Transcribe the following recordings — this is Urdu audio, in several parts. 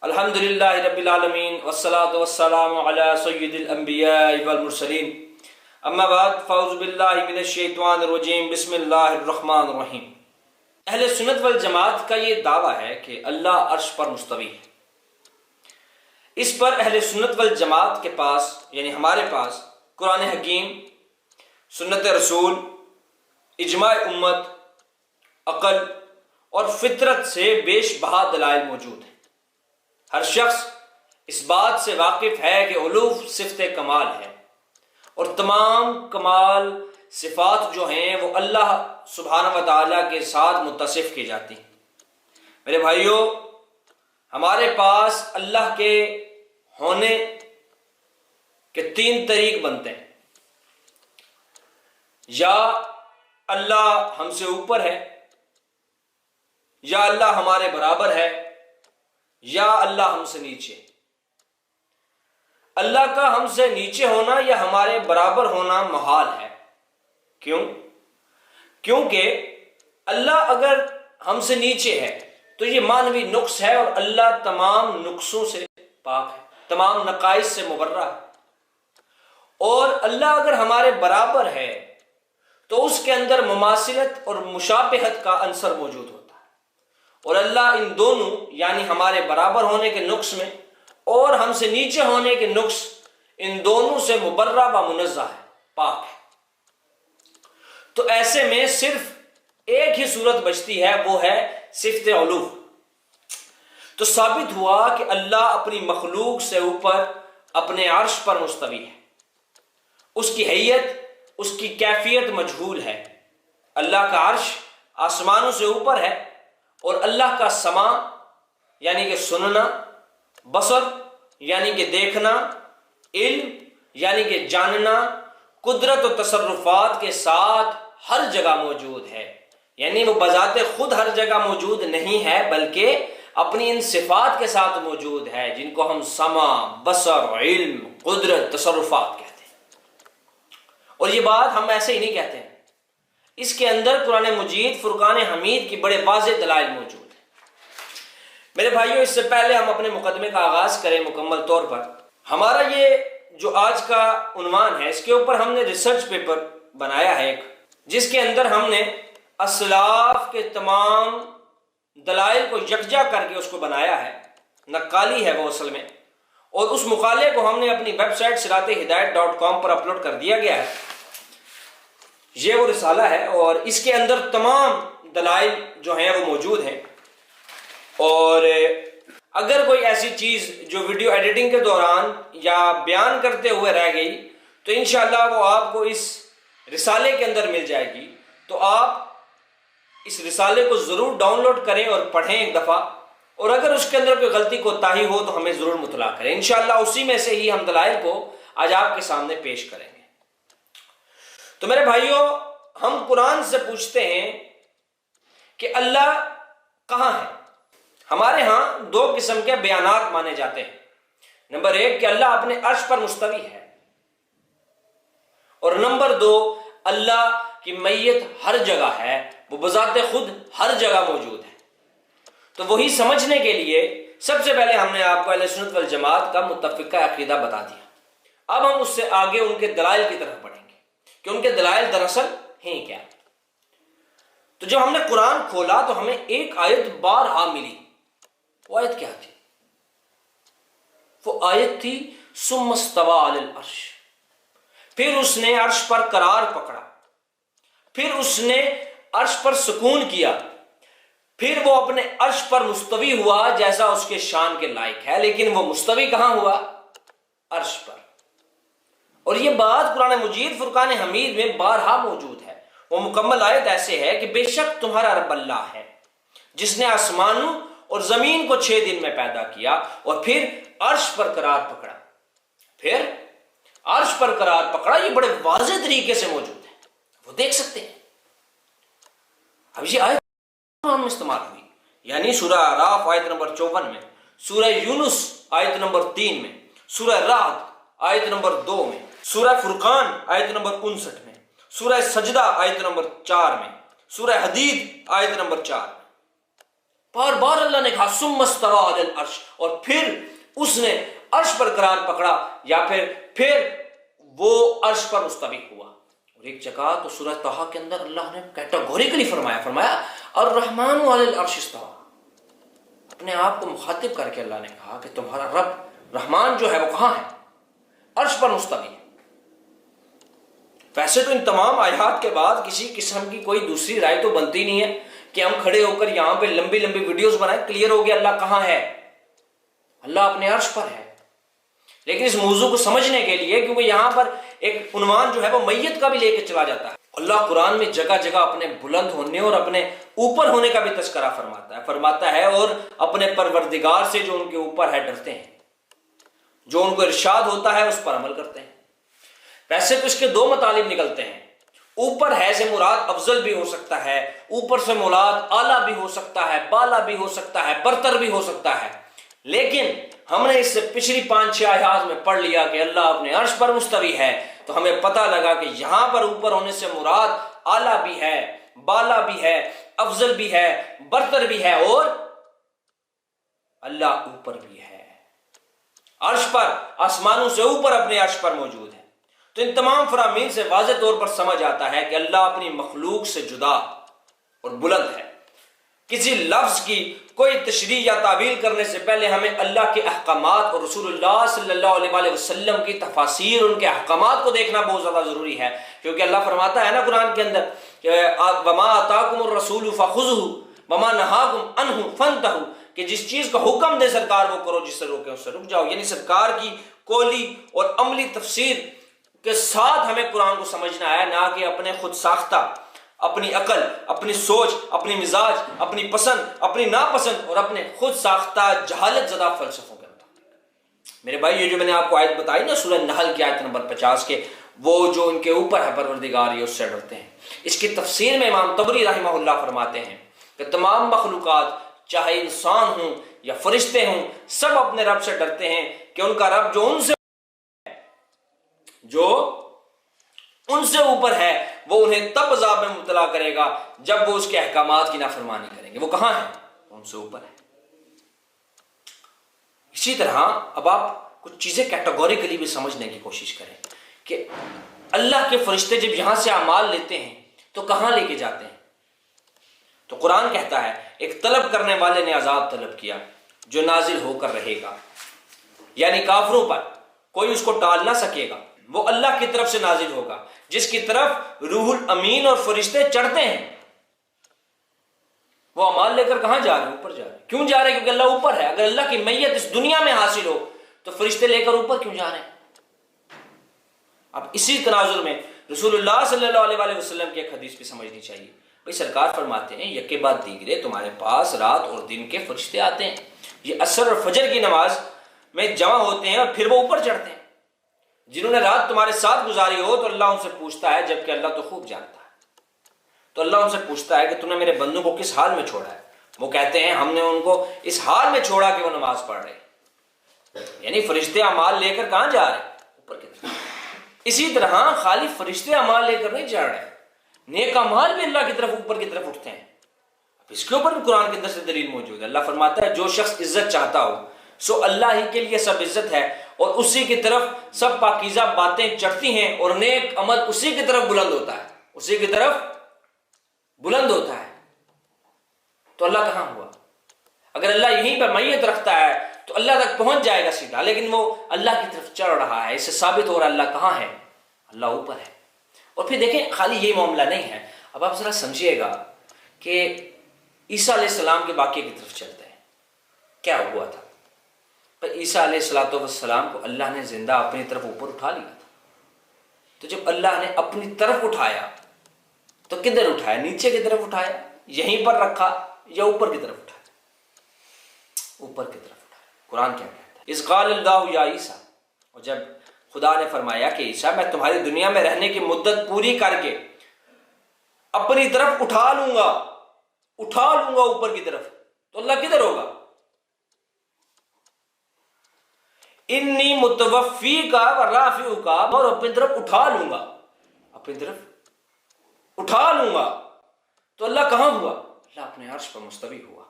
الحمدللہ رب العالمین والصلاة والسلام علی سید الانبیاء والمرسلین اما بعد فاعوذ باللہ من الشیطان الرجیم بسم اللہ الرحمن الرحیم۔ اہل سنت والجماعت کا یہ دعویٰ ہے کہ اللہ عرش پر مستوی ہے۔ اس پر اہل سنت والجماعت کے پاس یعنی ہمارے پاس قرآن حکیم، سنت رسول، اجماع امت، عقل اور فطرت سے بیش بہا دلائل موجود ہیں۔ ہر شخص اس بات سے واقف ہے کہ علوف صفت کمال ہے اور تمام کمال صفات جو ہیں وہ اللہ سبحانہ و تعالیٰ کے ساتھ متصف کی جاتی ہیں۔ میرے بھائیوں، ہمارے پاس اللہ کے ہونے کے تین طریق بنتے ہیں۔ یا اللہ ہم سے اوپر ہے، یا اللہ ہمارے برابر ہے، یا اللہ ہم سے نیچے۔ اللہ کا ہم سے نیچے ہونا یا ہمارے برابر ہونا محال ہے۔ کیوں؟ کیونکہ اللہ اگر ہم سے نیچے ہے تو یہ مانوی نقص ہے، اور اللہ تمام نقصوں سے پاک ہے، تمام نقائص سے مبرہ ہے۔ اور اللہ اگر ہمارے برابر ہے تو اس کے اندر مماثلت اور مشابہت کا عنصر موجود ہوتا ہے، اور اللہ ان دونوں یعنی ہمارے برابر ہونے کے نقص میں اور ہم سے نیچے ہونے کے نقص، ان دونوں سے مبرہ و منزہ ہے، پاک ہے۔ تو ایسے میں صرف ایک ہی صورت بچتی ہے، وہ ہے صفت علو۔ تو ثابت ہوا کہ اللہ اپنی مخلوق سے اوپر اپنے عرش پر مستوی ہے۔ اس کی حیت، اس کی کیفیت مجہول ہے۔ اللہ کا عرش آسمانوں سے اوپر ہے، اور اللہ کا سماع یعنی کہ سننا، بصر یعنی کہ دیکھنا، علم یعنی کہ جاننا، قدرت و تصرفات کے ساتھ ہر جگہ موجود ہے۔ یعنی وہ بذات خود ہر جگہ موجود نہیں ہے، بلکہ اپنی ان صفات کے ساتھ موجود ہے جن کو ہم سماع، بصر، علم، قدرت، تصرفات کہتے ہیں۔ اور یہ بات ہم ایسے ہی نہیں کہتے ہیں، اس کے اندر قرآن مجید، فرقان حمید کی بڑے واضح دلائل موجود ہیں۔ میرے بھائیوں، اس سے پہلے ہم اپنے مقدمے کا آغاز کریں مکمل طور پر، ہمارا یہ جو آج کا عنوان ہے، اس کے اوپر ہم نے ریسرچ پیپر بنایا ہے ایک، جس کے اندر ہم نے اسلاف کے تمام دلائل کو یکجا کر کے اس کو بنایا ہے، نقالی ہے وہ اصل میں، اور اس مقالے کو ہم نے اپنی ویب سائٹ صراط-ہدایت.com پر اپلوڈ کر دیا گیا ہے۔ یہ وہ رسالہ ہے، اور اس کے اندر تمام دلائل جو ہیں وہ موجود ہیں۔ اور اگر کوئی ایسی چیز جو ویڈیو ایڈیٹنگ کے دوران یا بیان کرتے ہوئے رہ گئی تو انشاءاللہ وہ آپ کو اس رسالے کے اندر مل جائے گی، تو آپ اس رسالے کو ضرور ڈاؤن لوڈ کریں اور پڑھیں ایک دفعہ، اور اگر اس کے اندر کوئی غلطی کوتاہی ہو تو ہمیں ضرور مطلع کریں۔ انشاءاللہ اسی میں سے ہی ہم دلائل کو آج آپ کے سامنے پیش کریں گے۔ تو میرے بھائیوں، ہم قرآن سے پوچھتے ہیں کہ اللہ کہاں ہے؟ ہمارے ہاں دو قسم کے بیانات مانے جاتے ہیں۔ نمبر ایک کہ اللہ اپنے عرش پر مستوی ہے، اور نمبر دو اللہ کی میت ہر جگہ ہے، وہ بذات خود ہر جگہ موجود ہے۔ تو وہی سمجھنے کے لیے سب سے پہلے ہم نے آپ کو اہل سنت والجماعت کا متفقہ عقیدہ بتا دیا۔ اب ہم اس سے آگے ان کے دلائل کی طرف بڑھیں گے کہ ان کے دلائل دراصل ہیں کیا۔ تو جب ہم نے قرآن کھولا تو ہمیں ایک آیت بارہا ملی۔ وہ آیت کیا تھی؟ وہ آیت تھی ثم استوى علی العرش۔ پھر اس نے عرش پر قرار پکڑا، پھر اس نے عرش پر سکون کیا، پھر وہ اپنے عرش پر مستوی ہوا جیسا اس کے شان کے لائق ہے۔ لیکن وہ مستوی کہاں ہوا؟ عرش پر۔ اور یہ بات قرآن مجید فرقان حمید میں بارہا موجود ہے۔ وہ مکمل آیت ایسے ہے کہ بے شک تمہارا رب اللہ ہے جس نے آسمانوں اور زمین کو 6 دن میں پیدا کیا، اور پھر عرش پر قرار پکڑا۔ پھر عرش پر قرار پکڑا، یہ بڑے واضح طریقے سے موجود ہے، وہ دیکھ سکتے ہیں۔ اب یہ آیت قرآن میں استعمال ہوئی، یعنی سورہ اعراف آیت نمبر 54 میں، سورہ یونس آیت نمبر 3 میں، سورہ رعد آیت نمبر 2 میں، سورہ فرقان آیت نمبر 59 میں، سورہ سجدہ آیت نمبر 4 میں، سورہ حدید آیت نمبر 4 میں۔ بار بار اللہ نے کہا ثم استوى علی العرش، اور پھر اس نے عرش پر قرار پکڑا، یا پھر وہ عرش پر مستوی ہوا۔ اور ایک جگہ تو سورہ طہ کے اندر اللہ نے کیٹیگوریکلی فرمایا الرحمن علی العرش استوى، اپنے آپ کو مخاطب کر کے اللہ نے کہا کہ تمہارا رب رحمان جو ہے وہ کہاں ہے؟ عرش پر مستوی ہے۔ ویسے تو ان تمام آیات کے بعد کسی قسم کی کوئی دوسری رائے تو بنتی نہیں ہے کہ ہم کھڑے ہو کر یہاں پہ لمبی لمبی ویڈیوز بنائیں، کلیئر ہو گیا اللہ کہاں ہے، اللہ اپنے عرش پر ہے۔ لیکن اس موضوع کو سمجھنے کے لیے، کیونکہ یہاں پر ایک عنوان جو ہے وہ میت کا بھی لے کے چلا جاتا ہے، اللہ قرآن میں جگہ جگہ اپنے بلند ہونے اور اپنے اوپر ہونے کا بھی تذکرہ فرماتا ہے اور اپنے پروردگار سے جو ان کے اوپر ہے ڈرتے ہیں، جو ان کو ارشاد ہوتا ہے اس پر عمل کرتے ہیں۔ ویسے تو اس کے دو مطالب نکلتے ہیں، اوپر ہے سے مراد افضل بھی ہو سکتا ہے، اوپر سے مراد اعلیٰ بھی ہو سکتا ہے، بالا بھی ہو سکتا ہے، برتر بھی ہو سکتا ہے۔ لیکن ہم نے اس سے پچھلی 5-6 آیات میں پڑھ لیا کہ اللہ اپنے عرش پر مستوی ہے، تو ہمیں پتہ لگا کہ یہاں پر اوپر ہونے سے مراد اعلیٰ بھی ہے، بالا بھی ہے، افضل بھی ہے، برتر بھی ہے، اور اللہ اوپر بھی ہے، عرش پر، آسمانوں سے اوپر اپنے عرش پر موجود ہے۔ تو ان تمام فرامین سے واضح طور پر سمجھ آتا ہے کہ اللہ اپنی مخلوق سے جدا اور بلند ہے۔ کسی لفظ کی کوئی تشریح یا تعویل کرنے سے پہلے ہمیں اللہ کے احکامات اور رسول اللہ صلی اللہ علیہ وسلم کی تفاسیر، ان کے احکامات کو دیکھنا بہت زیادہ ضروری ہے، کیونکہ اللہ فرماتا ہے نا قرآن کے اندر وَمَا آتَاكُمُ الرَّسُولُ فَخُذْهُ وَمَا نَهَاكُمْ عَنْهُ فَانْتَهُوا، کہ جس چیز کا حکم دے سرکار وہ کرو، جس سے روکے اس سے رک جاؤ۔ یعنی سرکار کی قولی اور عملی تفسیر کے ساتھ ہمیں قرآن کو سمجھنا ہے، نہ کہ اپنے خود ساختہ، اپنی عقل، اپنی سوچ، اپنی مزاج، اپنی پسند، اپنی ناپسند اور اپنے خود ساختہ جہالت زدہ فلسفوں کے مطابق۔ میرے بھائی، یہ جو میں نے آپ کو آیت بتائی نا سورہ نحل کی آیت نمبر 50 کے، وہ جو ان کے اوپر ہے پروردگار، یہ اس سے ڈرتے ہیں۔ اس کی تفسیر میں امام طبری رحمہ اللہ فرماتے ہیں کہ تمام مخلوقات، چاہے انسان ہوں یا فرشتے ہوں، سب اپنے رب سے ڈرتے ہیں کہ ان کا رب جو ان سے اوپر ہے وہ انہیں تب عذاب میں مبتلا کرے گا جب وہ اس کے احکامات کی نافرمانی کریں گے۔ وہ کہاں ہے؟ ان سے اوپر ہے۔ اسی طرح اب آپ کچھ چیزیں کیٹیگوریکلی بھی سمجھنے کی کوشش کریں کہ اللہ کے فرشتے جب یہاں سے اعمال لیتے ہیں تو کہاں لے کے جاتے ہیں؟ تو قرآن کہتا ہے ایک طلب کرنے والے نے عذاب طلب کیا جو نازل ہو کر رہے گا، یعنی کافروں پر کوئی اس کو ٹال نہ سکے گا، وہ اللہ کی طرف سے نازل ہوگا جس کی طرف روح الامین اور فرشتے چڑھتے ہیں۔ وہ اعمال لے کر کہاں جا رہے ہیں؟ اوپر جا رہے ہیں۔ کیوں جا رہے ہیں؟ کیونکہ اللہ اوپر ہے۔ اگر اللہ کی میت اس دنیا میں حاصل ہو تو فرشتے لے کر اوپر کیوں جا رہے ہیں؟ اب اسی تناظر میں رسول اللہ صلی اللہ علیہ وسلم کی ایک حدیث بھی سمجھنی چاہیے۔ بھئی سرکار فرماتے ہیں یکے بعد دیگرے تمہارے پاس رات اور دن کے فرشتے آتے ہیں، یہ عصر اور فجر کی نماز میں جمع ہوتے ہیں اور پھر وہ اوپر چڑھتے ہیں۔ جنہوں نے رات تمہارے ساتھ گزاری ہو تو اللہ ان سے پوچھتا ہے، جبکہ اللہ تو خوب جانتا ہے، تو اللہ ان سے پوچھتا ہے کہ تم نے میرے بندوں کو کس حال میں چھوڑا ہے؟ وہ کہتے ہیں ہم نے ان کو اس حال میں چھوڑا کہ وہ نماز پڑھ رہے۔ یعنی فرشتے اعمال لے کر کہاں جا رہے ہیں؟ اوپر کی طرف۔ اسی طرح خالی فرشتے اعمال لے کر نہیں جا رہے، نیک اعمال بھی اللہ کی طرف اوپر کی طرف اٹھتے ہیں۔ اب اس کے اوپر بھی قرآن کے اندر سے دلیل موجود ہے۔ اللہ فرماتا ہے جو شخص عزت چاہتا ہو سو اللہ ہی کے لیے سب عزت ہے، اور اسی کی طرف سب پاکیزہ باتیں چڑھتی ہیں، اور نیک عمل اسی کی طرف بلند ہوتا ہے، اسی کی طرف بلند ہوتا ہے۔ تو اللہ کہاں ہوا؟ اگر اللہ یہیں پر میت رکھتا ہے تو اللہ تک پہنچ جائے گا سیدھا، لیکن وہ اللہ کی طرف چڑھ رہا ہے، اس سے ثابت ہو رہا ہے اللہ کہاں ہے؟ اللہ اوپر ہے۔ اور پھر دیکھیں خالی یہی معاملہ نہیں ہے، اب آپ ذرا سمجھیے گا کہ عیسیٰ علیہ السلام کے واقعے کی طرف چلتے ہیں۔ کیا ہوا تھا؟ پر عیسیٰ علیہ السلام کو اللہ نے زندہ اپنی طرف اوپر اٹھا لیا تھا۔ تو جب اللہ نے اپنی طرف اٹھایا تو کدھر اٹھایا؟ نیچے کی طرف اٹھایا، یہیں پر رکھا، یا اوپر کی طرف اٹھایا؟ اوپر کی طرف اٹھایا۔ قرآن کیا کہتا ہے؟ اذ قال اللہ یا عیسیٰ، اور جب خدا نے فرمایا کہ عیسیٰ میں تمہاری دنیا میں رہنے کی مدت پوری کر کے اپنی طرف اٹھا لوں گا اوپر کی طرف، تو اللہ کدھر ہوگا؟ انی متوفی کا و رافع کا، اور اپنی طرف اٹھا لوں گا، اپنی طرف اٹھا لوں گا۔ تو اللہ کہاں ہوا؟ اللہ اپنے عرش پر مستوی ہوا۔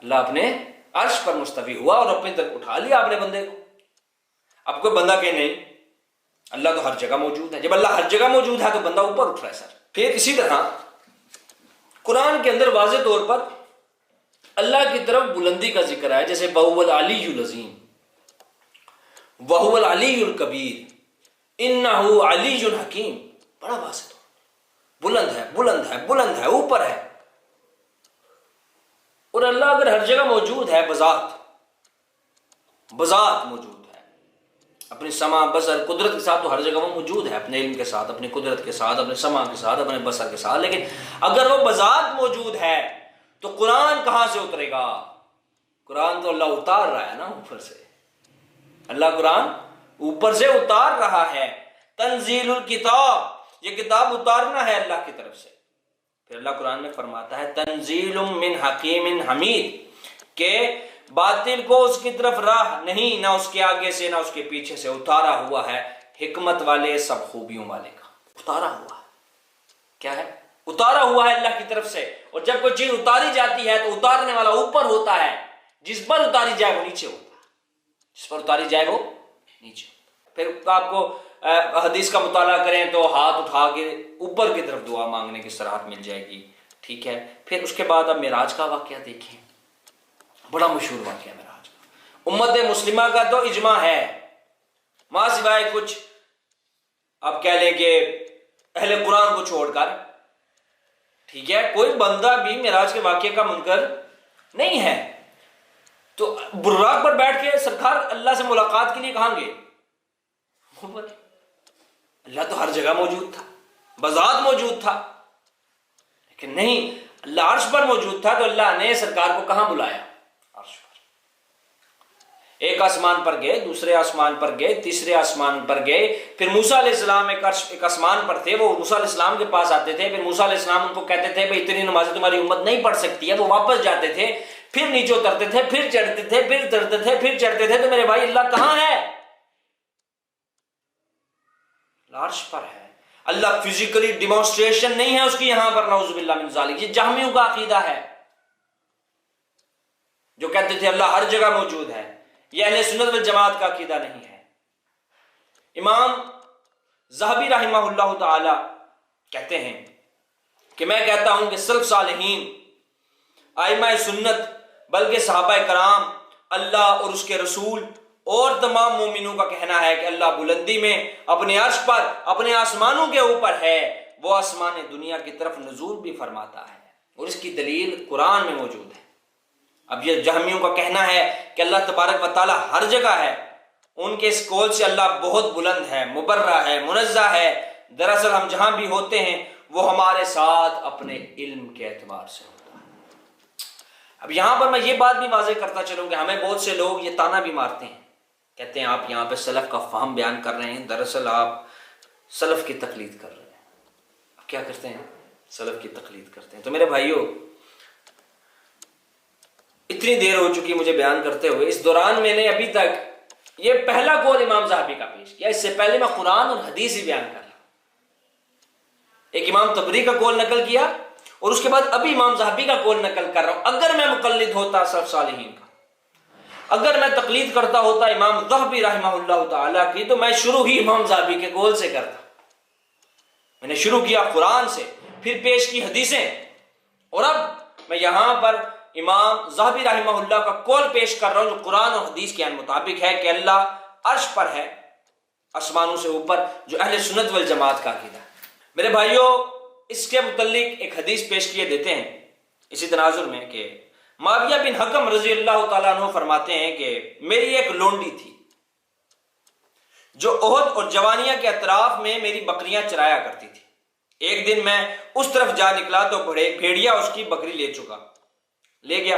اللہ اپنے عرش پر مستوی ہوا اور اپنی طرف اٹھا لیا اپنے بندے کو. اب کوئی بندہ کہ نہیں اللہ تو ہر جگہ موجود ہے. جب اللہ ہر جگہ موجود ہے تو بندہ اوپر اٹھ رہا ہے سر. پھر اسی طرح قرآن کے اندر واضح طور پر اللہ کی طرف بلندی کا ذکر ہے، جیسے وَهُوَ الْعَلِيُّ الْعَظِيمُ وَهُوَ الْعَلِيُّ الْكَبِيرُ إِنَّهُ عَلِيٌّ حَكِيمٌ. بڑا واضح طور بلند ہے، بلند ہے، بلند ہے، اوپر ہے. اور اللہ اگر ہر جگہ موجود ہے، بذات موجود ہے، اپنی سمع بصر قدرت کے ساتھ تو ہر جگہ وہ موجود ہے، اپنے علم کے ساتھ، اپنی قدرت کے ساتھ، اپنے سمع کے ساتھ، اپنے بصر کے ساتھ. لیکن اگر وہ بذات موجود ہے تو قرآن کہاں سے اترے گا؟ قرآن تو اللہ اتار رہا ہے نا اوپر سے. اللہ قرآن اوپر سے اتار رہا ہے. تنزیل الکتاب، یہ کتاب اتارنا ہے اللہ کی طرف سے. پھر اللہ قرآن میں فرماتا ہے تنزیل من حکیم حمید، کہ باطل کو اس کی طرف راہ نہیں، نہ اس کے آگے سے نہ اس کے پیچھے سے. اتارا ہوا ہے حکمت والے سب خوبیوں والے کا. اتارا ہوا ہے کیا ہے؟ اتارا ہوا ہے اللہ کی طرف سے. اور جب کوئی چیز اتاری جاتی ہے تو اتارنے والا اوپر ہوتا ہے، جس پر اتاری جائے وہ نیچے ہوتا ہے، جس پر اتاری جائے وہ نیچے. پھر آپ کو حدیث کا مطالعہ کریں تو ہاتھ اٹھا کے اوپر کی طرف دعا مانگنے کی صراحت مل جائے گی. ٹھیک ہے. پھر اس کے بعد اب معراج کا واقعہ دیکھیں، بڑا مشہور واقعہ معراج کا. امت مسلمہ کا تو اجماع ہے، ماں سوائے کچھ آپ کہہ لیں کہ اہل قرآن کو چھوڑ کر، ٹھیک ہے، کوئی بندہ بھی معراج کے واقعے کا منکر نہیں ہے. تو براق پر بیٹھ کے سرکار اللہ سے ملاقات کے لیے کہاں گئے؟ اللہ تو ہر جگہ موجود تھا، بذات موجود تھا، لیکن نہیں، اللہ عرش پر موجود تھا. تو اللہ نے سرکار کو کہاں بلایا؟ عرش پر. ایک آسمان پر گئے، دوسرے آسمان پر گئے، تیسرے آسمان پر گئے. پھر موسیٰ علیہ السلام ایک آسمان پر تھے، وہ موسیٰ علیہ السلام کے پاس آتے تھے. پھر موسیٰ علیہ السلام ان کو کہتے تھے بھئی اتنی نمازیں تمہاری امت نہیں پڑھ سکتی ہے. وہ واپس جاتے تھے، پھر نیچے اترتے تھے، پھر چڑھتے تھے، پھر چڑھتے تھے، پھر چڑھتے تھے. تو میرے بھائی اللہ کہاں ہے؟ عرش پر ہے. اللہ فزیکلی ڈیمونسٹریشن نہیں ہے اس کی یہاں پر، نعوذ باللہ من ذالک. یہ جہمیوں کا عقیدہ ہے جو کہتے تھے اللہ ہر جگہ موجود ہے. یہ اہل سنت والجماعت کا عقیدہ نہیں ہے. امام ذہبی رحمہ اللہ تعالی کہتے ہیں کہ میں کہتا ہوں کہ سلف صالحین، ائمہ سنت، بلکہ صحابہ کرام، اللہ اور اس کے رسول اور تمام مومنوں کا کہنا ہے کہ اللہ بلندی میں اپنے عرش پر، اپنے آسمانوں کے اوپر ہے. وہ آسمان دنیا کی طرف نزول بھی فرماتا ہے، اور اس کی دلیل قرآن میں موجود ہے. اب یہ جہمیوں کا کہنا ہے کہ اللہ تبارک و تعالی ہر جگہ ہے. ان کے اس قول سے اللہ بہت بلند ہے، مبرہ ہے، منزہ ہے. دراصل ہم جہاں بھی ہوتے ہیں وہ ہمارے ساتھ اپنے علم کے اعتبار سے ہوتا ہے. اب یہاں پر میں یہ بات بھی واضح کرتا چلوں کہ ہمیں بہت سے لوگ یہ تانا بھی مارتے ہیں، کہتے ہیں آپ یہاں پہ سلف کا فہم بیان کر رہے ہیں، دراصل آپ سلف کی تقلید کر رہے ہیں. آپ کیا کرتے ہیں؟ سلف کی تقلید کرتے ہیں. تو میرے بھائیوں، اتنی دیر ہو چکی مجھے بیان کرتے ہوئے. اس دوران میں نے ابھی تک یہ پہلا قول امام ذہبی کا پیش کیا. اس سے پہلے میں قرآن اور حدیث ہی بیان کر رہا ہوں. ایک امام طبری کا قول نقل کیا اور اس کے بعد ابھی امام ذہبی کا قول نقل کر رہا ہوں. اگر میں مقلد ہوتا سلف صالحین کا، اگر میں تقلید کرتا ہوتا امام ذہبی رحمہ اللہ تعالیٰ کی، تو میں شروع ہی امام ذہبی کے قول سے کرتا. میں نے شروع کیا قرآن سے، پھر پیش کی حدیثیں، اور اب میں یہاں پر امام ذہبی رحمہ اللہ کا قول پیش کر رہا ہوں جو قرآن اور حدیث کے مطابق ہے کہ اللہ عرش پر ہے، آسمانوں سے اوپر، جو اہل سنت والجماعت کا عقیدہ ہے. میرے بھائیوں، اس کے متعلق ایک حدیث پیش کیے دیتے ہیں اسی تناظر میں کہ معاویہ بن حکم رضی اللہ تعالیٰ عنہ فرماتے ہیں کہ میری ایک لونڈی تھی جو احد اور جوانیہ کے اطراف میں میری بکریاں چرایا کرتی تھی. ایک دن میں اس طرف جا نکلا تو بھیڑیا اس کی بکری لے گیا.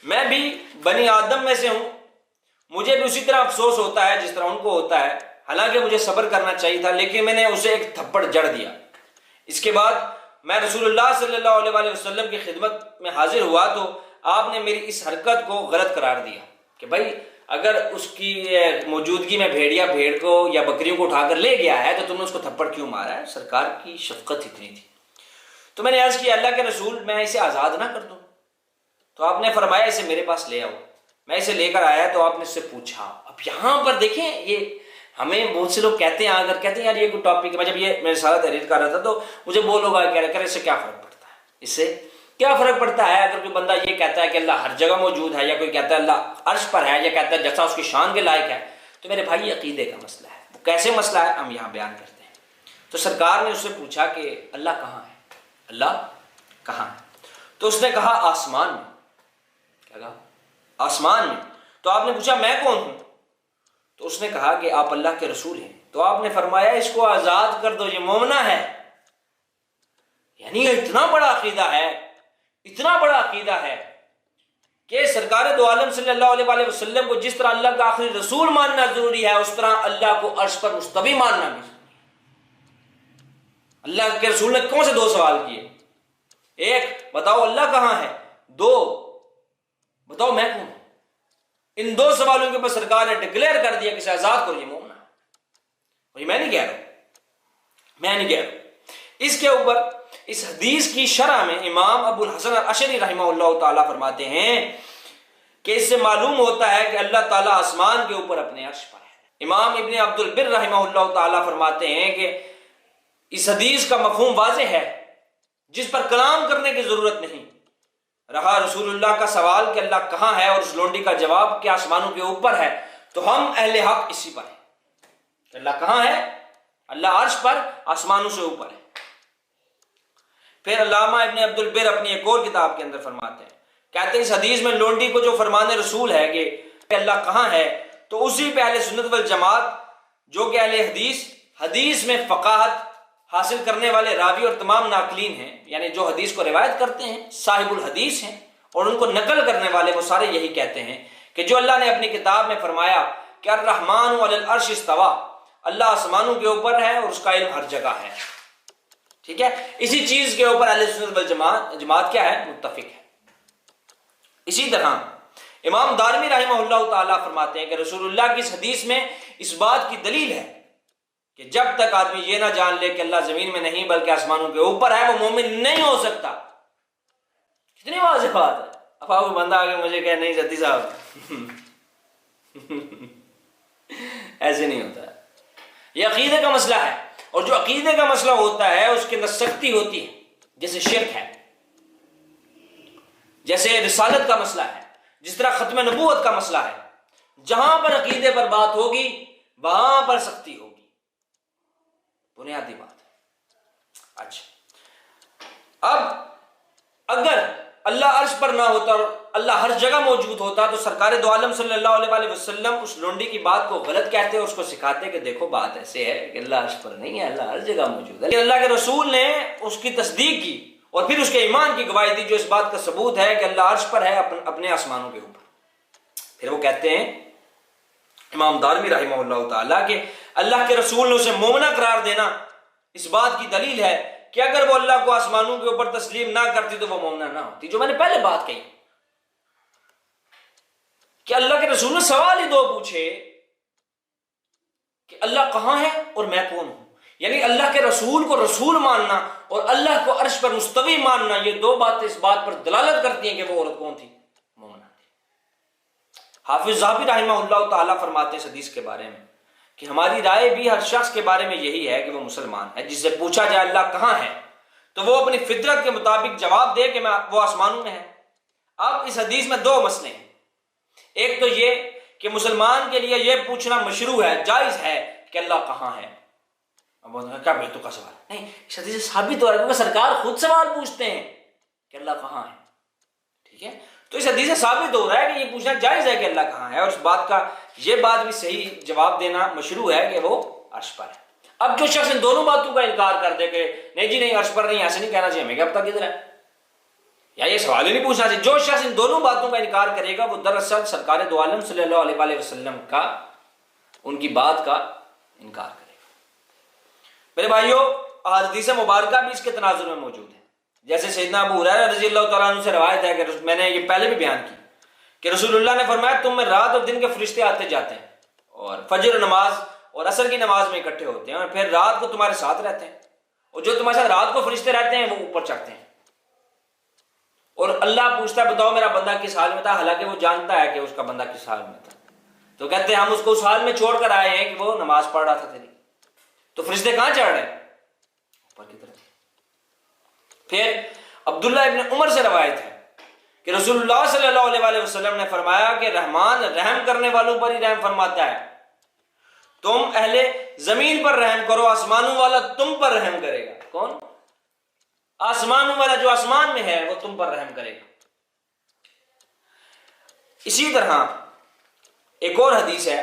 میں بھی بنی آدم میں سے ہوں، مجھے بھی اسی طرح افسوس ہوتا ہے جس طرح ان کو ہوتا ہے. حالانکہ مجھے صبر کرنا چاہیے تھا، لیکن میں نے اسے ایک تھپڑ جڑ دیا. اس کے بعد میں رسول اللہ صلی اللہ علیہ وسلم کی خدمت میں حاضر ہوا تو آپ نے میری اس حرکت کو غلط قرار دیا کہ بھائی اگر اس کی موجودگی میں بھیڑیا بھیڑ کو یا بکریوں کو اٹھا کر لے گیا ہے تو تم نے اس کو تھپڑ کیوں مارا ہے؟ سرکار کی شفقت اتنی تھی. تو میں نے عرض کیا اللہ کے رسول، میں اسے آزاد نہ کر دوں؟ تو آپ نے فرمایا اسے میرے پاس لے آؤ. میں اسے لے کر آیا تو آپ نے اس سے پوچھا. اب یہاں پر دیکھیں, یہ ہمیں بہت سے لوگ کہتے ہیں, اگر کہتے ہیں یار یہ کوئی ٹاپک ہے, میں جب یہ میرے ساتھ تحریر کر رہا تھا تو مجھے وہ لوگ کہہ رہے اس سے کیا فرق پڑتا ہے, اس سے کیا فرق پڑتا ہے اگر کوئی بندہ یہ کہتا ہے کہ اللہ ہر جگہ موجود ہے, یا کوئی کہتا ہے اللہ عرش پر ہے, یا کہتا ہے جیسا اس کی شان کے لائق ہے. تو میرے بھائی یہ عقیدے کا مسئلہ ہے. وہ کیسے مسئلہ ہے ہم یہاں بیان کرتے ہیں. تو سرکار نے اس سے پوچھا کہ اللہ کہاں ہے, اللہ کہاں ہے؟ تو اس نے کہا آسمان میں. کیا کہا؟ آسمان میں. تو آپ نے پوچھا میں کون ہوں؟ تو اس نے کہا کہ آپ اللہ کے رسول ہیں. تو آپ نے فرمایا اس کو آزاد کر دو, یہ مومنہ ہے. یعنی یہ اتنا بڑا عقیدہ ہے, اتنا بڑا عقیدہ ہے کہ سرکار دو عالم صلی اللہ علیہ وآلہ وسلم کو جس طرح اللہ کا آخری رسول ماننا ضروری ہے, اس طرح اللہ کو عرش پر مستوی ماننا بھی ضروری ہے. اللہ کے رسول نے کون سے 2 سوال کیے؟ ایک, بتاؤ اللہ کہاں ہے؟ 2, بتاؤ میں کون ہوں؟ ان 2 سوالوں کے اوپر سرکار نے ڈکلیئر کر دیا کہ اسے آزاد کرو, یہ مومن ہے. وہی میں نہیں کہہ رہا. اس کے اوپر اس حدیث کی شرح میں امام ابو الحسن الاشعری رحمہ اللہ تعالیٰ فرماتے ہیں کہ اس سے معلوم ہوتا ہے کہ اللہ تعالیٰ آسمان کے اوپر اپنے عرش پر ہے. امام ابن عبد البر رحمہ اللہ تعالیٰ فرماتے ہیں کہ اس حدیث کا مفہوم واضح ہے, جس پر کلام کرنے کی ضرورت نہیں. رہا رسول اللہ کا سوال کہ اللہ کہاں ہے, اور اس لونڈی کا جواب کہ آسمانوں کے اوپر ہے, تو ہم اہل حق اسی پر ہیں کہ اللہ کہاں ہے, اللہ عرش پر آسمانوں سے اوپر ہے. پھر علامہ ابن عبد البر اپنی ایک اور کتاب کے اندر فرماتے ہیں, کہتے ہیں اس حدیث میں لونڈی کو جو فرمان رسول ہے کہ اللہ کہاں ہے, تو اسی پہ اہل سنت والجماعت جو کہ اہل حدیث میں فقاہت حاصل کرنے والے راوی اور تمام ناقلین ہیں, یعنی جو حدیث کو روایت کرتے ہیں صاحب الحدیث ہیں, اور ان کو نقل کرنے والے وہ سارے یہی کہتے ہیں کہ جو اللہ نے اپنی کتاب میں فرمایا کہ الرحمن علی العرش استویٰ, اللہ آسمانوں کے اوپر ہے اور اس کا علم ہر جگہ ہے. ٹھیک ہے, اسی چیز کے اوپر اہل سنت والجماعت کیا ہے, متفق ہے. اسی طرح امام دارمی رحمہ اللہ تعالیٰ فرماتے ہیں کہ رسول اللہ کی اس حدیث میں اس بات کی دلیل ہے کہ جب تک آدمی یہ نہ جان لے کہ اللہ زمین میں نہیں بلکہ آسمانوں کے اوپر ہے, وہ مومن نہیں ہو سکتا. کتنی واضح بات ہے. اب آپ بندہ آگے مجھے کہ نہیں جدی صاحب ایسے نہیں ہوتا ہے. یہ عقیدے کا مسئلہ ہے, اور جو عقیدے کا مسئلہ ہوتا ہے اس کے اندر سختی ہوتی ہے, جیسے شرک ہے, جیسے رسالت کا مسئلہ ہے, جس طرح ختم نبوت کا مسئلہ ہے. جہاں پر عقیدے پر بات ہوگی وہاں پر سختی ہوگی, بنیادی بات ہے. اچھا, اب اگر اللہ عرش پر نہ ہوتا اور اللہ ہر جگہ موجود ہوتا, تو سرکار دو عالم صلی اللہ علیہ وآلہ وسلم اس لونڈی کی بات کو غلط کہتے اور اس کو سکھاتے کہ دیکھو بات ایسے ہے کہ اللہ عرش پر نہیں ہے, اللہ ہر جگہ موجود ہے. لیکن اللہ کے رسول نے اس کی تصدیق کی اور پھر اس کے ایمان کی گواہی دی, جو اس بات کا ثبوت ہے کہ اللہ عرش پر ہے اپنے آسمانوں کے اوپر. پھر وہ کہتے ہیں امام دارمی رحمہ اللہ تعالیٰ کہ اللہ کے رسول نے اسے مومنہ قرار دینا اس بات کی دلیل ہے کہ اگر وہ اللہ کو آسمانوں کے اوپر تسلیم نہ کرتی تو وہ مومنہ نہ ہوتی. جو میں نے پہلے بات کہی کہ اللہ کے رسول نے سوال ہی 2 پوچھے کہ اللہ کہاں ہے اور میں کون ہوں. یعنی اللہ کے رسول کو رسول ماننا اور اللہ کو عرش پر مستوی ماننا, یہ 2 باتیں اس بات پر دلالت کرتی ہیں کہ وہ عورت کون تھی, مومنہ تھی. حافظ ذہبی رحمہ اللہ تعالیٰ فرماتے ہیں اس حدیث کے بارے میں کہ ہماری رائے بھی ہر شخص کے بارے میں یہی ہے کہ وہ مسلمان ہے. جس سے پوچھا جائے اللہ کہاں ہے تو وہ اپنی فطرت کے مطابق جواب دے کہ وہ آسمانوں میں ہے. اب اس حدیث میں 2 مسئلے ہیں. ایک تو یہ کہ مسلمان کے لیے یہ پوچھنا مشروع ہے, جائز ہے کہ اللہ کہاں ہے. اب کیا بیتو کا سوال نہیں, اس حدیث سے ثابت ہو رہا ہے کیونکہ سرکار خود سوال پوچھتے ہیں کہ اللہ کہاں ہے. ٹھیک ہے, تو اس حدیث سے ثابت ہو رہا ہے کہ یہ پوچھنا جائز ہے کہ اللہ کہاں ہے, اور اس بات کا یہ بات بھی صحیح جواب دینا مشروع ہے کہ وہ عرش پر ہے. اب جو شخص ان دونوں باتوں کا انکار کر دے کہ نہیں جی نہیں عرش پر نہیں, ایسے نہیں کہنا چاہیے, ہمیں کیا پتہ کدھر ہے, یا یہ سوال ہی نہیں پوچھنا چاہیے. جو شخص ان دونوں باتوں کا انکار کرے گا وہ دراصل سرکار دو عالم صلی اللہ علیہ وآلہ وسلم کا, ان کی بات کا انکار کرے گا. میرے بھائیوں, احادیث مبارکہ بھی اس کے تناظر میں موجود ہے. جیسے سیدنا ابو ہریرہ رضی اللہ تعالیٰ عنہ سے روایت ہے کہ میں نے یہ پہلے بھی بیان کی کہ رسول اللہ نے فرمایا تم میں رات اور دن کے فرشتے آتے جاتے ہیں اور فجر نماز اور عصر کی نماز میں اکٹھے ہوتے ہیں, اور پھر رات کو تمہارے ساتھ رہتے ہیں, اور جو تمہارے ساتھ رات کو فرشتے رہتے ہیں وہ اوپر چڑھتے ہیں. اور اللہ پوچھتا ہے بتاؤ میرا بندہ کس حال میں تھا، حالانکہ وہ جانتا ہے کہ اس کا بندہ کس حال میں تھا. تو کہتے ہیں ہم اس کو اس حال میں چھوڑ کر آئے ہیں کہ وہ نماز پڑھ رہا تھا تیری. تو فرشتے کہاں چڑھ رہے ہیں؟ اوپر کی طرف. پھر عبداللہ ابن عمر سے روایت ہے کہ رسول اللہ صلی اللہ علیہ وآلہ وسلم نے فرمایا کہ رحمان رحم کرنے والوں پر ہی رحم فرماتا ہے. تم اہل زمین پر رحم کرو، آسمانوں والا تم پر رحم کرے گا. کون؟ آسمانوں والا جو آسمان میں ہے وہ تم پر رحم کرے گا. اسی طرح ایک اور حدیث ہے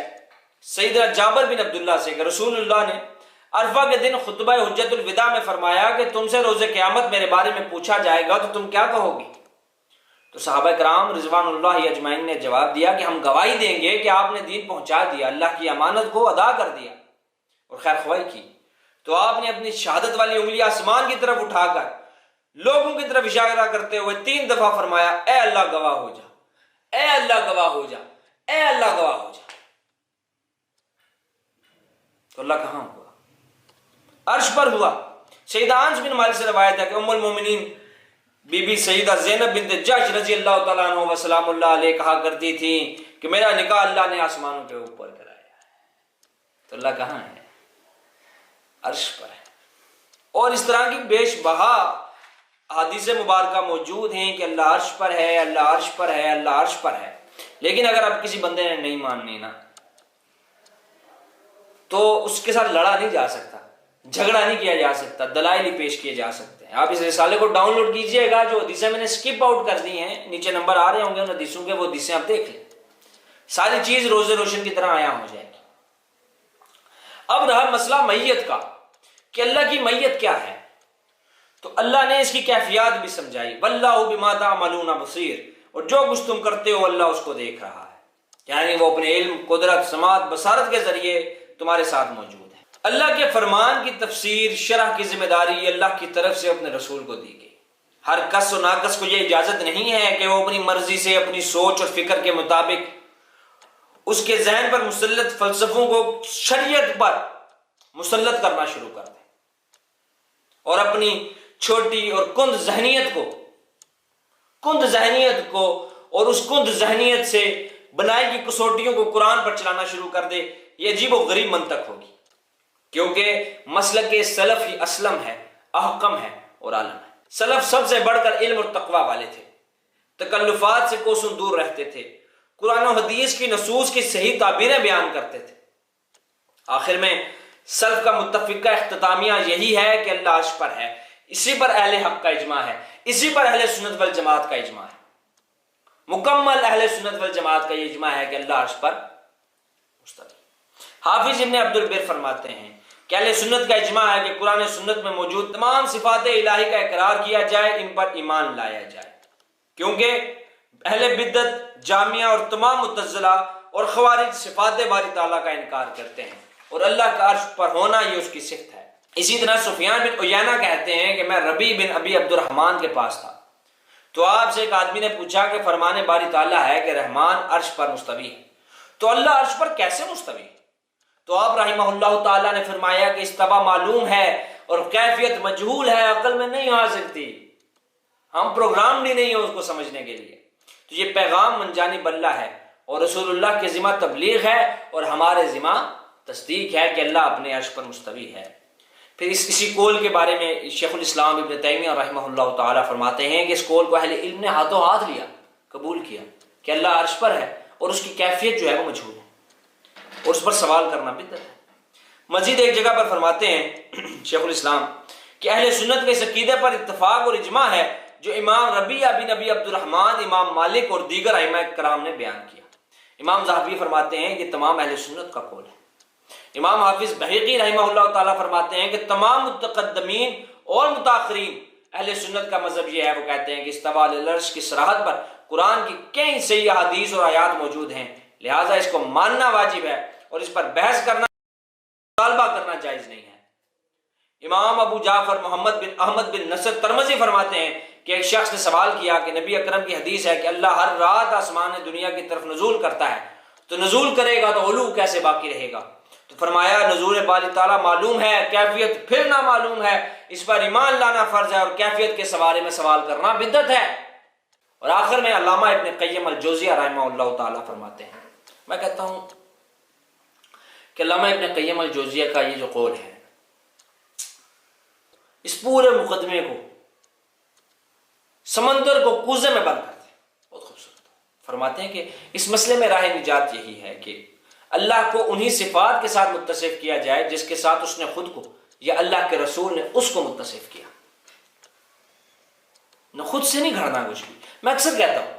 سیدنا جابر بن عبداللہ سے کہ رسول اللہ نے عرفہ کے دن خطبہ حجت الوداع میں فرمایا کہ تم سے روز قیامت میرے بارے میں پوچھا جائے گا تو تم کیا کہو گی؟ تو صحابہ کرام رضوان اللہ اجمعین نے جواب دیا کہ ہم گواہی دیں گے کہ آپ نے دین پہنچا دیا، اللہ کی امانت کو ادا کر دیا اور خیر خواہی کی. تو آپ نے اپنی شہادت والی انگلی آسمان کی طرف اٹھا کر لوگوں کی طرف اشارہ کرتے ہوئے 3 دفعہ فرمایا اے اللہ گواہ ہو جا، اے اللہ گواہ ہو جا، اے اللہ گواہ ہو جا. تو اللہ کہاں ہوا؟ عرش پر ہوا. سیدہ انس بن مالک سے روایت ہے کہ ام المومنین بی بی سیدہ زینب بنت جحش رضی اللہ تعالیٰ عنہ و سلام اللہ علیہ کہا کرتی تھی کہ میرا نکاح اللہ نے آسمانوں کے اوپر کرایا ہے. تو اللہ کہاں ہے؟ عرش پر ہے. اور اس طرح کی بیش بہا حدیث مبارکہ موجود ہیں کہ اللہ عرش پر ہے، اللہ عرش پر ہے، اللہ عرش پر ہے. لیکن اگر اب کسی بندے نے نہیں ماننی نا تو اس کے ساتھ لڑا نہیں جا سکتا، جھگڑا نہیں کیا جا سکتا، دلائل ہی پیش کیے جا سکتے ہیں. آپ اس رسالے کو ڈاؤن لوڈ کیجئے گا، جو حدیثیں میں نے سکپ آؤٹ کر دی ہیں نیچے نمبر آ رہے ہوں گے ان حدیثوں کے، وہ حدیثیں آپ دیکھ لیں، ساری چیز روز روشن کی طرح عیاں ہو جائے گی. اب رہا مسئلہ میت کا کہ اللہ کی میت کیا ہے، تو اللہ نے اس کی کیفیات بھی سمجھائی. واللہ بما تعملون بصیر، اور جو کچھ تم کرتے ہو اللہ اس کو دیکھ رہا ہے. یعنی وہ اپنے علم، قدرت، سماعت، بصارت کے ذریعے تمہارے ساتھ موجود ہے. اللہ کے فرمان کی تفسیر، شرح کی ذمہ داری اللہ کی طرف سے اپنے رسول کو دی گئی. ہر کس و ناقص کو یہ اجازت نہیں ہے کہ وہ اپنی مرضی سے، اپنی سوچ اور فکر کے مطابق اس کے ذہن پر مسلط فلسفوں کو شریعت پر مسلط کرنا شروع کر دے اور اپنی چھوٹی اور کند ذہنیت کو اور اس کند ذہنیت سے بنائی کی کسوٹیوں کو قرآن پر چلانا شروع کر دے. یہ عجیب و غریب منطق ہوگی، کیونکہ مسلک سلف ہی اسلم ہے، احکم ہے اور عالم ہے. سلف سب سے بڑھ کر علم اور تقوی والے تھے، تکلفات سے کوسوں دور رہتے تھے، قرآن و حدیث کی نصوص کی صحیح تعبیریں بیان کرتے تھے. آخر میں سلف کا متفقہ اختتامیہ یہی ہے کہ اللہ عرش پر ہے. اسی پر اہل حق کا اجماع ہے، اسی پر اہل سنت والجماعت کا اجماع ہے. مکمل اہل سنت والجماعت کا یہ اجماع ہے کہ اللہ عرش پر مستوی. حافظ ابن عبد البر فرماتے ہیں کہ اہل سنت کا اجماع ہے کہ قرآن سنت میں موجود تمام صفات الہی کا اقرار کیا جائے، ان پر ایمان لایا جائے. کیونکہ اہل بدعت، جامعہ اور تمام معتزلہ اور خوارج صفات باری تعالیٰ کا انکار کرتے ہیں اور اللہ کا عرش پر ہونا یہ اس کی صفت ہے. اسی طرح سفیان بن عیینہ کہتے ہیں کہ میں ربیع بن ابی عبد الرحمن کے پاس تھا تو آپ سے ایک آدمی نے پوچھا کہ فرمان باری تعالیٰ ہے کہ رحمان عرش پر مستوی ہے، تو اللہ عرش پر کیسے مستوی ہے؟ تو آپ رحمہ اللہ تعالیٰ نے فرمایا کہ استوا معلوم ہے اور کیفیت مجہول ہے، عقل میں نہیں آ سکتی، ہم پروگرام بھی نہیں ہیں اس کو سمجھنے کے لیے. تو یہ پیغام من جانب اللہ ہے اور رسول اللہ کے ذمہ تبلیغ ہے اور ہمارے ذمہ تصدیق ہے کہ اللہ اپنے عرش پر مستوی ہے. پھر اسی قول کے بارے میں شیخ الاسلام ابن تیمیہ رحمہ اللہ تعالیٰ فرماتے ہیں کہ اس قول کو اہل علم نے ہاتھوں ہاتھ لیا، قبول کیا کہ اللہ عرش پر ہے اور اس کی کیفیت جو ہے وہ مجہول ہے اور اس پر سوال کرنا بدعت ہے. مزید ایک جگہ پر فرماتے ہیں شیخ الاسلام کہ اہل سنت کے اس عقیدے پر اتفاق اور اجماع ہے جو امام ربیع بن ابی عبد الرحمن، امام مالک اور دیگر ائمہ کرام نے بیان کیا. امام ذہبی فرماتے ہیں کہ تمام اہل سنت کا قول ہے. امام حافظ بہقی رحمہ اللہ تعالیٰ فرماتے ہیں کہ تمام متقدمین اور متاخرین اہل سنت کا مذہب یہ ہے، وہ کہتے ہیں کہ استوا علی العرش کی صراحت پر قرآن کی کئی صحیح احادیث اور آیات موجود ہیں، لہٰذا اس کو ماننا واجب ہے اور اس پر بحث کرنا، مطالبہ کرنا جائز نہیں ہے. امام ابو جعفر محمد بن احمد بن نصر ترمذی فرماتے ہیں کہ ایک شخص نے سوال کیا کہ نبی اکرم کی حدیث ہے کہ اللہ ہر رات آسمان دنیا کی طرف نزول کرتا ہے، تو نزول کرے گا تو علو کیسے باقی رہے گا؟ تو فرمایا نزول باری تعالیٰ معلوم ہے، کیفیت پھر نہ معلوم ہے، اس پر ایمان لانا فرض ہے اور کیفیت کے بارے میں سوال کرنا بدعت ہے. اور آخر میں علامہ ابن قیم الجوزیہ رحمہ اللہ تعالیٰ فرماتے ہیں، میں کہتا ہوں کہ علامہ ابن قیم الجوزیہ کا یہ جو قول ہے اس پورے مقدمے کو، سمندر کو کوزے میں بند کر دیں، بہت خوبصورت۔ فرماتے ہیں کہ اس مسئلے میں راہ نجات یہی ہے کہ اللہ کو انہی صفات کے ساتھ متصف کیا جائے جس کے ساتھ اس نے خود کو یا اللہ کے رسول نے اس کو متصف کیا، نہ خود سے نہیں گھڑنا کچھ بھی۔ میں اکثر کہتا ہوں،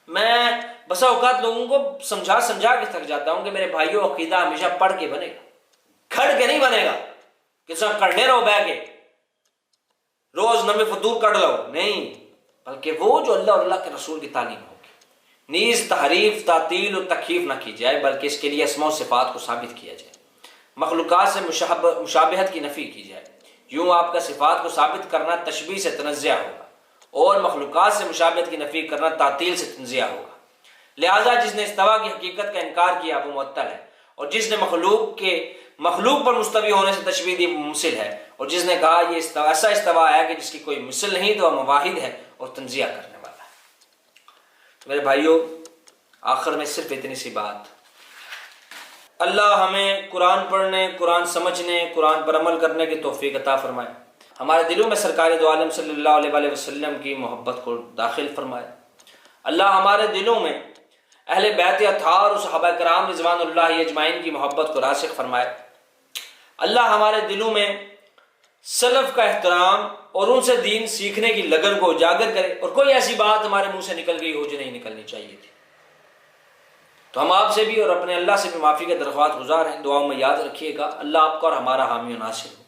میں بسا اوقات لوگوں کو سمجھا کے تھک جاتا ہوں کہ میرے بھائیوں عقیدہ ہمیشہ پڑھ کے بنے گا، کھڑ کے نہیں بنے گا کہ سب کڑنے رہو بہ کے روز نمے فطور کر لو، نہیں، بلکہ وہ جو اللہ اور اللہ کے رسول کی تعلیم ہوگی، نیز تحریف تعطیل و تکییف نہ کی جائے بلکہ اس کے لیے اسماء و صفات کو ثابت کیا جائے، مخلوقات سے مشابہت کی نفی کی جائے۔ یوں آپ کا صفات کو ثابت کرنا تشبیہ سے تنزیہ ہوگا اور مخلوقات سے مشابہت کی نفی کرنا تعطیل سے تنزیہ ہوگا۔ لہذا جس نے استوا کی حقیقت کا انکار کیا وہ معطل ہے، اور جس نے مخلوق پر مستوی ہونے سے تشبیہ دی ممثل ہے، اور جس نے کہا یہ ایسا استوا ہے کہ جس کی کوئی مثل نہیں تو وہ مواحد ہے اور تنزیہ کرنے والا ہے۔ میرے بھائیوں، آخر میں صرف اتنی سی بات، اللہ ہمیں قرآن پڑھنے، قرآن سمجھنے، قرآن پر عمل کرنے کی توفیق عطا فرمائے، ہمارے دلوں میں سرکار دو عالم صلی اللہ علیہ وآلہ وسلم کی محبت کو داخل فرمائے۔ اللہ ہمارے دلوں میں اہل بیت اطہار اور صحابہ کرام رضوان اللہ اجمعین کی محبت کو راسخ فرمائے۔ اللہ ہمارے دلوں میں سلف کا احترام اور ان سے دین سیکھنے کی لگن کو اجاگر کرے، اور کوئی ایسی بات ہمارے منہ سے نکل گئی ہو جو نہیں نکلنی چاہیے تھی تو ہم آپ سے بھی اور اپنے اللہ سے بھی معافی کا درخواست گزار ہیں۔ دعاؤں میں یاد رکھیے گا۔ اللہ آپ کا اور ہمارا حامی و ناصر ہو۔